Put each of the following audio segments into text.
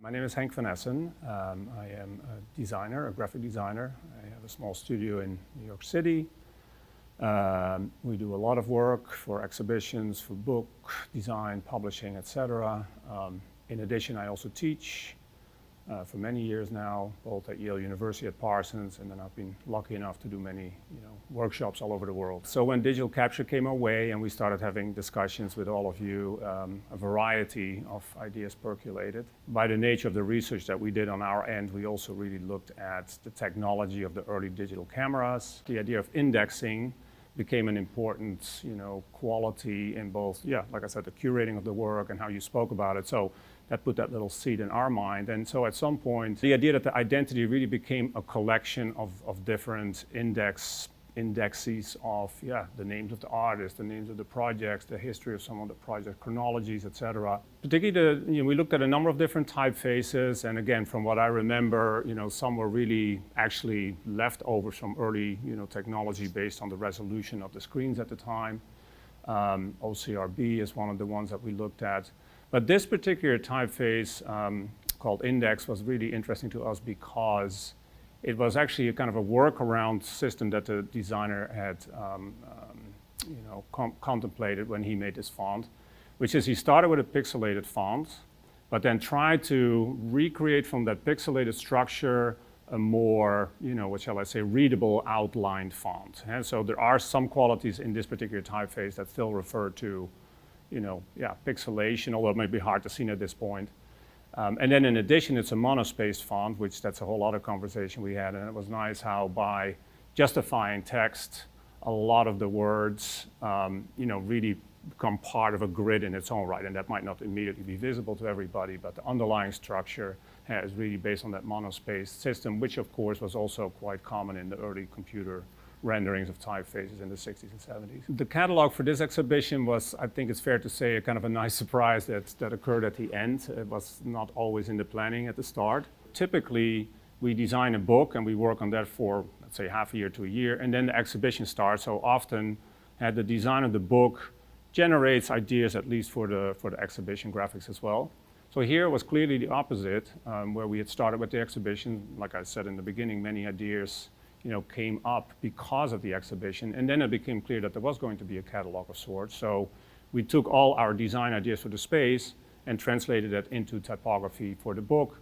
My name is Henk van Essen. I am a designer, a graphic designer. I have a small studio in New York City. We do a lot of work for exhibitions, for book design, publishing, etc. In addition, I also teach for many years now, both at Yale University, at Parsons, and then I've been lucky enough to do many workshops all over the world. So when digital capture came our way and we started having discussions with all of you, a variety of ideas percolated. By the nature of the research that we did on our end, we also really looked at the technology of the early digital cameras. The idea of indexing became an important, quality in both, like I said, the curating of the work and how you spoke about it. So that put that little seed in our mind. And so at some point, the idea that the identity really became a collection of different indexes of, the names of the artists, the names of the projects, the history of some of the project chronologies, etc. Particularly, we looked at a number of different typefaces, and again, from what I remember, some were really actually left over from early, technology based on the resolution of the screens at the time. OCRB is one of the ones that we looked at. But this particular typeface called Index was really interesting to us because it was actually a kind of a workaround system that the designer had contemplated when he made this font, which is he started with a pixelated font, but then tried to recreate from that pixelated structure a more, readable outlined font. And so there are some qualities in this particular typeface that still refer to pixelation, although it might be hard to see at this point. And then in addition, it's a monospaced font, which that's a whole other conversation we had. And it was nice how by justifying text, a lot of the words, really become part of a grid in its own right. And that might not immediately be visible to everybody, but the underlying structure is really based on that monospaced system, which of course was also quite common in the early computer renderings of typefaces in the 60s and 70s. The catalog for this exhibition was, I think it's fair to say, a kind of a nice surprise that occurred at the end. It was not always in the planning at the start. Typically, we design a book and we work on that for, let's say, half a year to a year, and then the exhibition starts. So often, the design of the book generates ideas, at least for the exhibition graphics as well. So here was clearly the opposite, where we had started with the exhibition. Like I said in the beginning, many ideas came up because of the exhibition, and then it became clear that there was going to be a catalog of sorts. So we took all our design ideas for the space and translated that into typography for the book.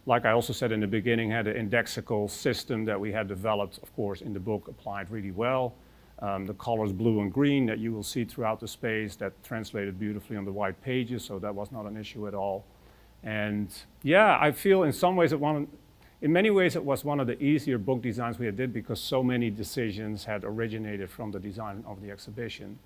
Like I also said in the beginning, had an indexical system that we had developed, of course, in the book applied really well. The colors blue and green that you will see throughout the space, that translated beautifully on the white pages, so that was not an issue at all. And I feel in some ways in many ways, it was one of the easier book designs we did because so many decisions had originated from the design of the exhibition.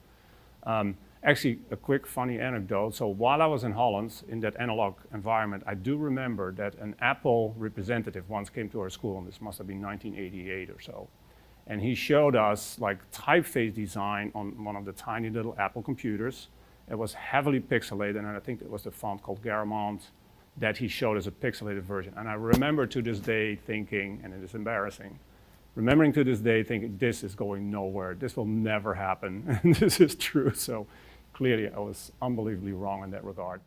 Actually, a quick funny anecdote. So while I was in Holland, in that analog environment, I do remember that an Apple representative once came to our school, and this must have been 1988 or so. And he showed us typeface design on one of the tiny little Apple computers. It was heavily pixelated, and I think it was the font called Garamond that he showed as a pixelated version. And I remember to this day thinking, and it is embarrassing, remembering to this day thinking, this is going nowhere. This will never happen. And this is true. So clearly I was unbelievably wrong in that regard.